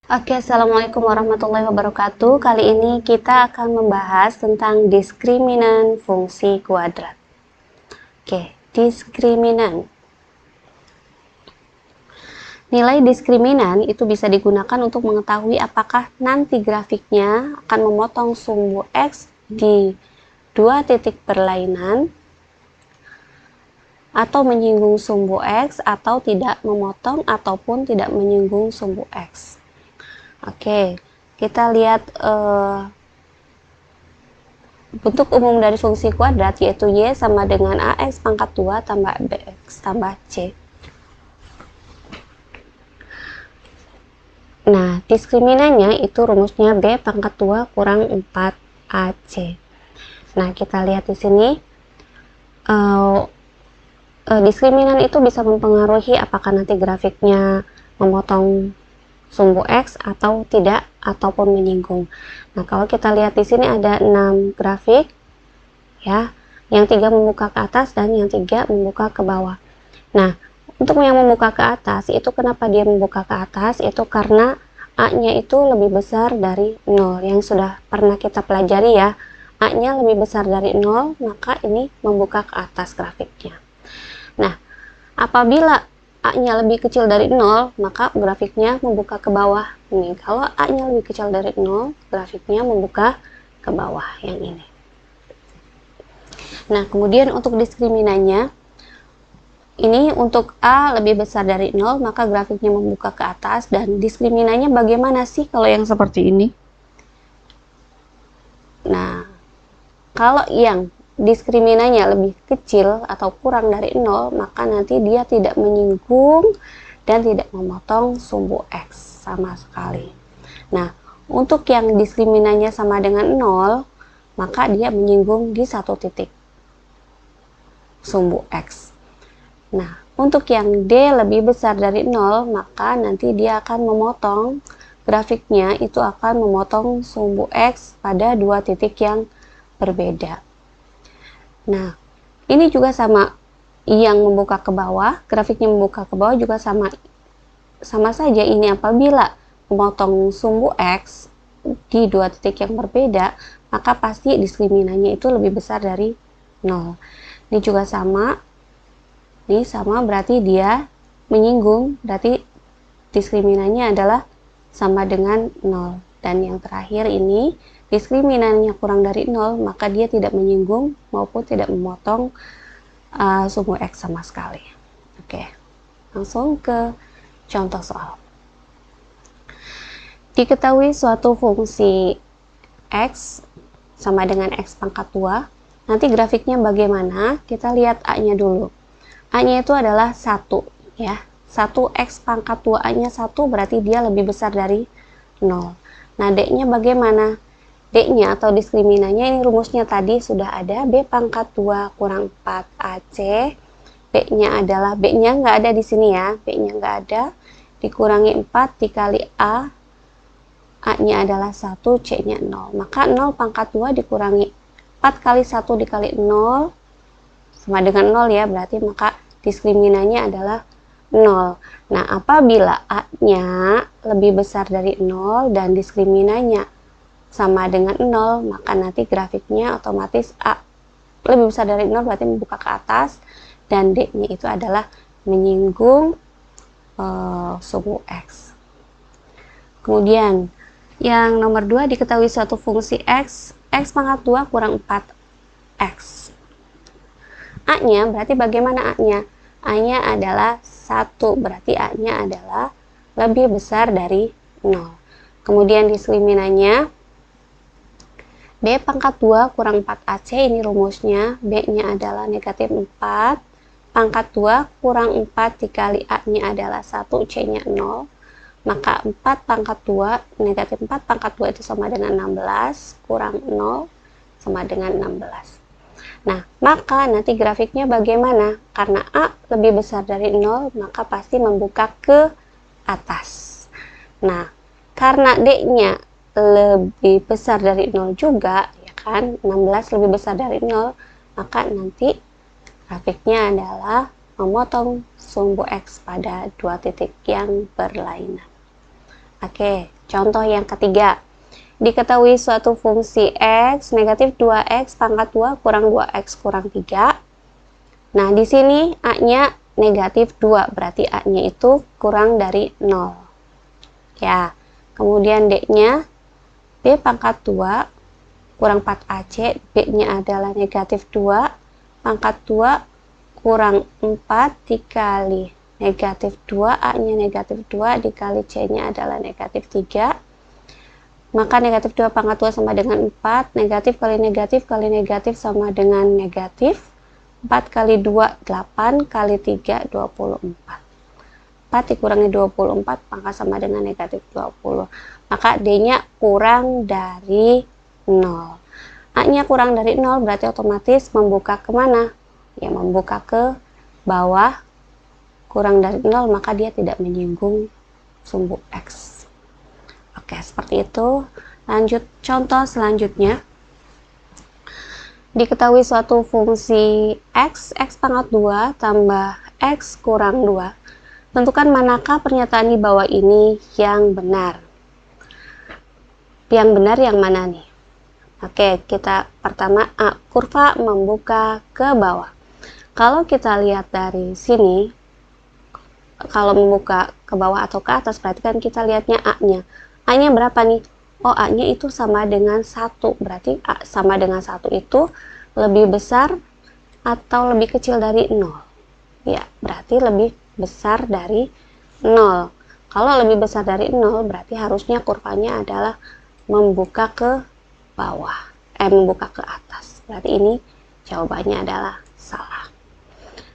Oke, Assalamualaikum warahmatullahi wabarakatuh. Kali ini kita akan membahas tentang diskriminan fungsi kuadrat. Oke, diskriminan. Nilai diskriminan itu bisa digunakan untuk mengetahui apakah nanti grafiknya akan memotong sumbu X di dua titik berlainan atau menyinggung sumbu X atau tidak memotong ataupun tidak menyinggung sumbu X. Oke, kita lihat bentuk umum dari fungsi kuadrat yaitu Y sama dengan AX pangkat 2 tambah BX tambah C. Nah, diskriminannya itu rumusnya B pangkat 2 kurang 4 AC. Nah, kita lihat di sini diskriminan itu bisa mempengaruhi apakah nanti grafiknya memotong sumbu X atau tidak ataupun menyinggung. Nah, kalau kita lihat di sini ada 6 grafik ya, yang 3 membuka ke atas dan yang 3 membuka ke bawah. Nah, untuk yang membuka ke atas itu kenapa dia membuka ke atas? Itu karena A-nya itu lebih besar dari 0 yang sudah pernah kita pelajari ya. A-nya lebih besar dari 0, maka ini membuka ke atas grafiknya. Nah, apabila A-nya lebih kecil dari 0, maka grafiknya membuka ke bawah. Nih, kalau A-nya lebih kecil dari 0, grafiknya membuka ke bawah yang ini. Nah, kemudian untuk diskriminannya, ini untuk A lebih besar dari 0, maka grafiknya membuka ke atas. Dan diskriminannya bagaimana sih kalau yang seperti ini? Nah, kalau yang diskriminannya lebih kecil atau kurang dari 0, maka nanti dia tidak menyinggung dan tidak memotong sumbu X sama sekali. Nah, untuk yang diskriminannya sama dengan 0, maka dia menyinggung di satu titik sumbu X. Nah, untuk yang D lebih besar dari 0, maka nanti dia akan memotong, grafiknya itu akan memotong sumbu X pada dua titik yang berbeda. Nah, ini juga sama, yang membuka ke bawah, grafiknya membuka ke bawah juga sama saja ini apabila memotong sumbu X di dua titik yang berbeda, maka pasti diskriminannya itu lebih besar dari 0. Ini juga sama, ini sama berarti dia menyinggung, berarti diskriminannya adalah sama dengan 0. Dan yang terakhir ini, diskriminannya kurang dari 0, maka dia tidak menyinggung maupun tidak memotong sumbu X sama sekali. Oke, langsung ke contoh soal. Diketahui suatu fungsi X sama dengan X pangkat 2, nanti grafiknya bagaimana? Kita lihat A-nya dulu. A-nya itu adalah 1 ya. 1X pangkat 2A-nya 1 berarti dia lebih besar dari 0. Nah, D-nya bagaimana? D-nya atau diskriminannya ini rumusnya tadi sudah ada, B pangkat 2 kurang 4 AC. B-nya adalah, B-nya nggak ada di sini ya, B-nya nggak ada, dikurangi 4 dikali A, A-nya adalah 1, C-nya 0. Maka 0 pangkat 2 dikurangi 4 kali 1 dikali 0, sama dengan 0 ya, berarti maka diskriminannya adalah 0. Nah, apabila A-nya lebih besar dari 0 dan diskriminannya sama dengan 0, maka nanti grafiknya otomatis A lebih besar dari 0 berarti membuka ke atas, dan D-nya itu adalah menyinggung sumbu X. Kemudian, yang nomor 2, diketahui suatu fungsi X pangkat 2 kurang 4X. A-nya berarti bagaimana A-nya? A-nya adalah 1, berarti A-nya adalah lebih besar dari 0. Kemudian diskriminannya B pangkat 2 kurang 4AC, ini rumusnya, B-nya adalah negatif 4, pangkat 2 kurang 4 dikali A-nya adalah 1, C-nya 0, maka 4 pangkat 2, negatif 4 pangkat 2 itu sama dengan 16, kurang 0 sama dengan 16. Nah, maka nanti grafiknya bagaimana? Karena A lebih besar dari 0, maka pasti membuka ke atas. Nah, karena D-nya lebih besar dari 0 juga, ya kan? 16 lebih besar dari 0, maka nanti grafiknya adalah memotong sumbu X pada dua titik yang berlainan. Oke, contoh yang ketiga. Diketahui suatu fungsi X negatif 2X pangkat 2 kurang 2X kurang 3. Nah, di sini A-nya negatif 2, berarti A-nya itu kurang dari 0. Ya, kemudian D-nya B pangkat 2 kurang 4AC, B-nya adalah negatif 2, pangkat 2 kurang 4 dikali negatif 2, A-nya negatif 2 dikali C-nya adalah negatif 3. Maka negatif 2 pangkat 2 sama dengan 4, negatif kali negatif sama dengan negatif. 4 kali 2, 8, kali 3, 24. 4 dikurangi 24, pangkat sama dengan negatif 20. Maka D-nya kurang dari 0. A-nya kurang dari 0, berarti otomatis membuka kemana? Ya, membuka ke bawah. Kurang dari 0, maka dia tidak menyinggung sumbu X. Oke, seperti itu. Lanjut contoh selanjutnya. Diketahui suatu fungsi X pangkat 2 tambah X kurang 2. Tentukan manakah pernyataan di bawah ini yang benar. Yang benar yang mana nih? Oke, kita pertama A, kurva membuka ke bawah. Kalau kita lihat dari sini, kalau membuka ke bawah atau ke atas, berarti kan kita lihatnya A-nya. A-nya berapa nih? Oh, A-nya itu sama dengan 1. Berarti A sama dengan 1 itu lebih besar atau lebih kecil dari 0? Ya, berarti lebih besar dari 0. Kalau lebih besar dari 0, berarti harusnya kurvanya adalah membuka ke bawah. Membuka ke atas. Berarti ini jawabannya adalah salah.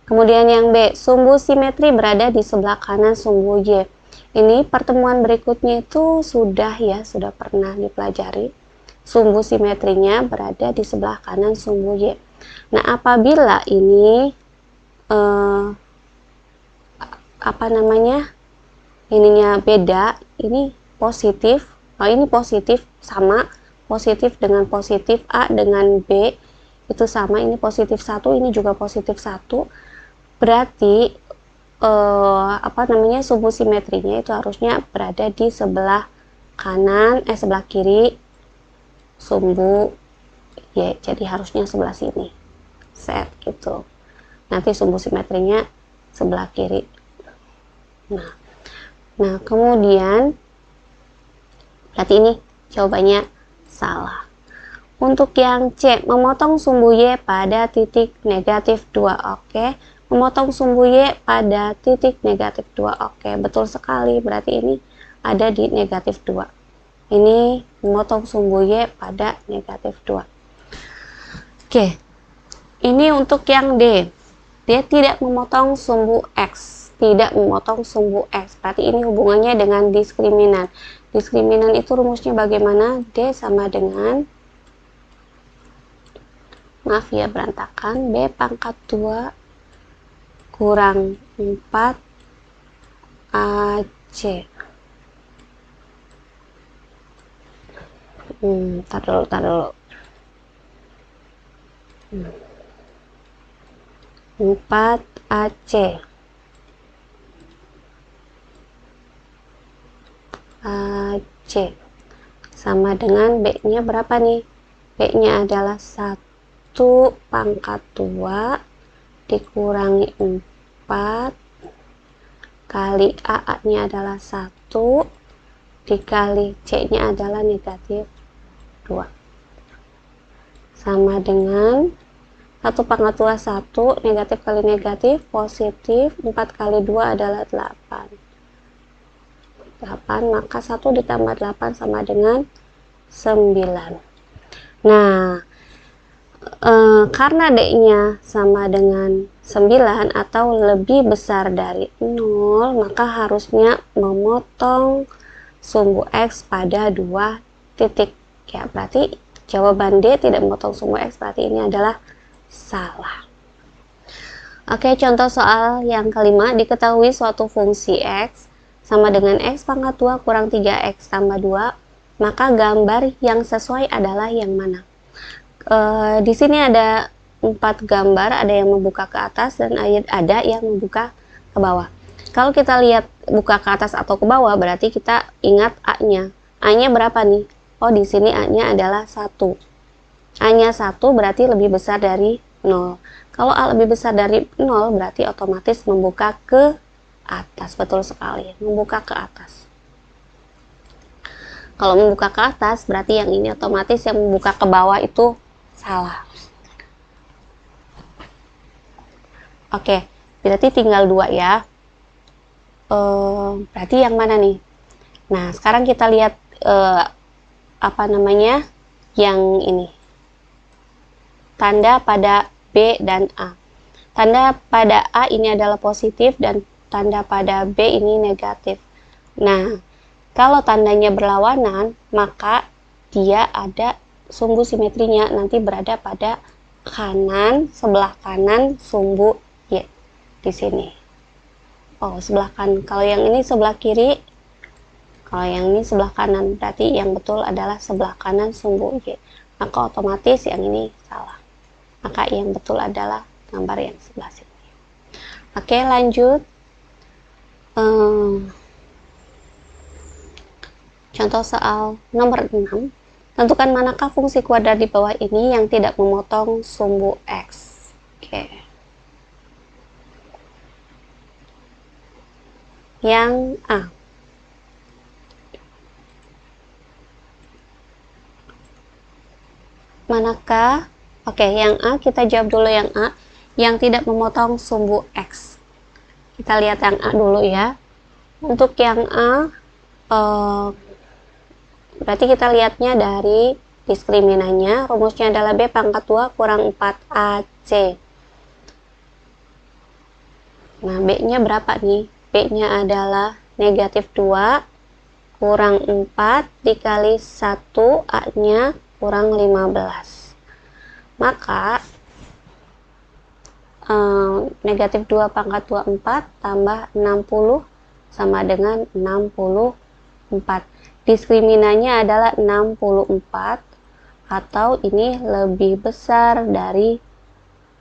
Kemudian yang B, sumbu simetri berada di sebelah kanan sumbu Y. Ini pertemuan berikutnya itu sudah pernah dipelajari. Sumbu simetrinya berada di sebelah kanan sumbu Y. Nah, apabila ini ininya beda, ini positif, ini positif sama, positif dengan positif, A dengan B itu sama, ini positif 1, ini juga positif 1. Berarti sumbu simetrinya itu harusnya berada di sebelah kanan, sebelah kiri sumbu Y. Jadi harusnya sebelah sini. Set gitu. Nanti sumbu simetrinya sebelah kiri. Nah, kemudian berarti ini jawabannya salah. Untuk yang C, memotong sumbu Y pada titik negatif 2. Oke. Memotong sumbu Y pada titik negatif 2. Oke, betul sekali. Berarti ini ada di negatif 2. Ini memotong sumbu Y pada negatif 2. Oke, ini untuk yang D. Dia tidak memotong sumbu X. Tidak memotong sumbu X. Berarti ini hubungannya dengan diskriminan. Diskriminan itu rumusnya bagaimana? D sama dengan, maaf ya berantakan, B pangkat 2 kurang 4 AC. Tar dulu. 4 AC. AC sama dengan B-nya berapa nih? B-nya adalah 1 pangkat 2 dikurangi 4 kali A-nya adalah 1 dikali C-nya adalah negatif 2 sama dengan 1 pangkat 2 1, negatif kali negatif positif, 4 kali 2 adalah 8, maka 1 ditambah 8 sama dengan 9. Nah, karena D-nya sama dengan 9 atau lebih besar dari 0, maka harusnya memotong sumbu X pada 2 titik. Ya, berarti jawaban D tidak memotong sumbu X, berarti ini adalah salah. Oke, contoh soal yang kelima. Diketahui suatu fungsi X sama dengan X pangkat 2 kurang 3X tambah 2, maka gambar yang sesuai adalah yang mana? Di sini ada 4 gambar, ada yang membuka ke atas dan ada yang membuka ke bawah. Kalau kita lihat buka ke atas atau ke bawah, berarti kita ingat A-nya. A-nya berapa nih? Oh, di sini A-nya adalah 1. A-nya 1 berarti lebih besar dari 0. Kalau A lebih besar dari 0, berarti otomatis membuka ke atas. Betul sekali, membuka ke atas. Kalau membuka ke atas, berarti yang ini otomatis, yang membuka ke bawah itu salah. Oke, berarti tinggal 2 ya. Berarti yang mana nih? Nah, sekarang kita lihat apa namanya, yang ini. Tanda pada B dan A. Tanda pada A ini adalah positif dan tanda pada B ini negatif. Nah, kalau tandanya berlawanan, maka dia ada sumbu simetrinya, nanti berada pada kanan, sebelah kanan sumbu Y di sini. Oh, sebelah kanan. Kalau yang ini sebelah kiri, kalau yang ini sebelah kanan, berarti yang betul adalah sebelah kanan sumbu Y. Maka otomatis yang ini salah. Maka yang betul adalah gambar yang sebelah sini. Oke, lanjut. Contoh soal nomor 6. Tentukan manakah fungsi kuadrat di bawah ini yang tidak memotong sumbu X. Oke. Yang A. Manakah? Oke, yang A kita jawab dulu yang A. Yang tidak memotong sumbu X. Kita lihat yang A dulu ya. Untuk yang A, berarti kita lihatnya dari diskriminannya. Rumusnya adalah B pangkat 2 kurang 4AC. Nah, B-nya berapa nih? B-nya adalah negatif 2 kurang 4 dikali 1, A-nya kurang 15. Maka negatif 2 pangkat 2 4 tambah 60 sama dengan 64. Diskriminannya adalah 64 atau ini lebih besar dari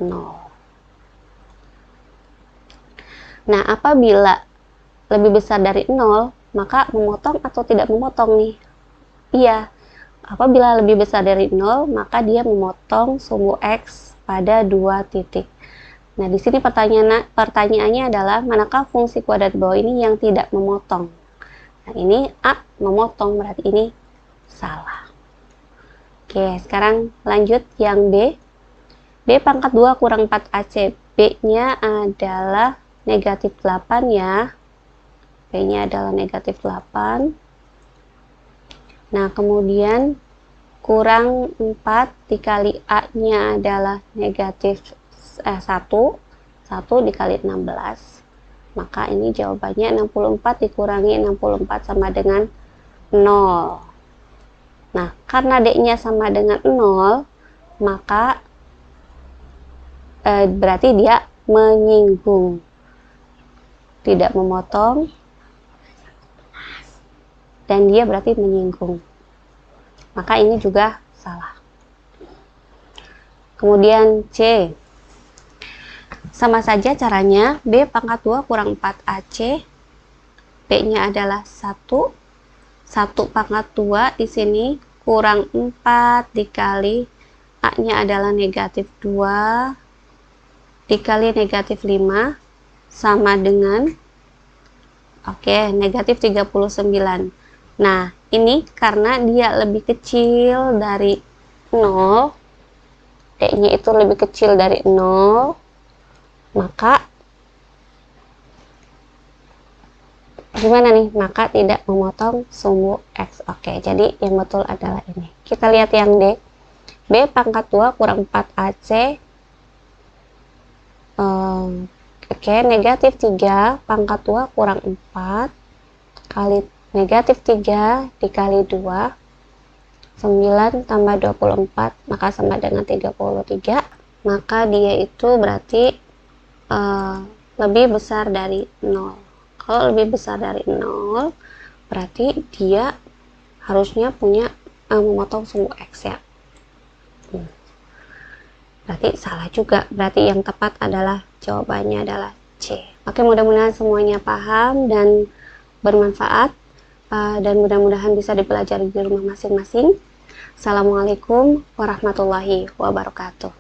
0. Nah, apabila lebih besar dari 0, maka memotong atau tidak memotong nih? Iya, apabila lebih besar dari 0, maka dia memotong sumbu X pada 2 titik. Nah, di sini pertanyaannya adalah, manakah fungsi kuadrat di bawah ini yang tidak memotong? Nah, ini A memotong, berarti ini salah. Oke, sekarang lanjut yang B. B pangkat 2 kurang 4AC. B-nya adalah negatif 8 ya. B-nya adalah negatif 8. Nah, kemudian kurang 4 dikali A-nya adalah negatif 1 dikali 16. Maka ini jawabannya 64 dikurangi 64 sama dengan 0. Nah, karena D-nya sama dengan 0, maka berarti dia menyinggung. Tidak memotong, dan dia berarti menyinggung. Maka ini juga salah. Kemudian C. Sama saja caranya, B pangkat 2 kurang 4AC. B-nya adalah 1. 1 pangkat 2 di sini kurang 4 dikali A-nya adalah negatif 2 dikali negatif 5 sama dengan negatif 39. Nah, ini karena dia lebih kecil dari 0, D-nya itu lebih kecil dari 0, maka gimana nih? Maka tidak memotong sumbu X. Oke, jadi yang betul adalah ini. Kita lihat yang D. B pangkat 2 kurang 4AC. Negatif 3 pangkat 2 kurang 4 kali negatif 3 dikali 2, 9 tambah 24, maka sama dengan 33. Maka dia itu berarti lebih besar dari 0. Kalau lebih besar dari 0, berarti dia harusnya punya memotong sumbu X ya. Berarti salah juga. Berarti yang tepat adalah jawabannya adalah C. Oke, mudah-mudahan semuanya paham dan bermanfaat, dan mudah-mudahan bisa dipelajari di rumah masing-masing. Assalamualaikum warahmatullahi wabarakatuh.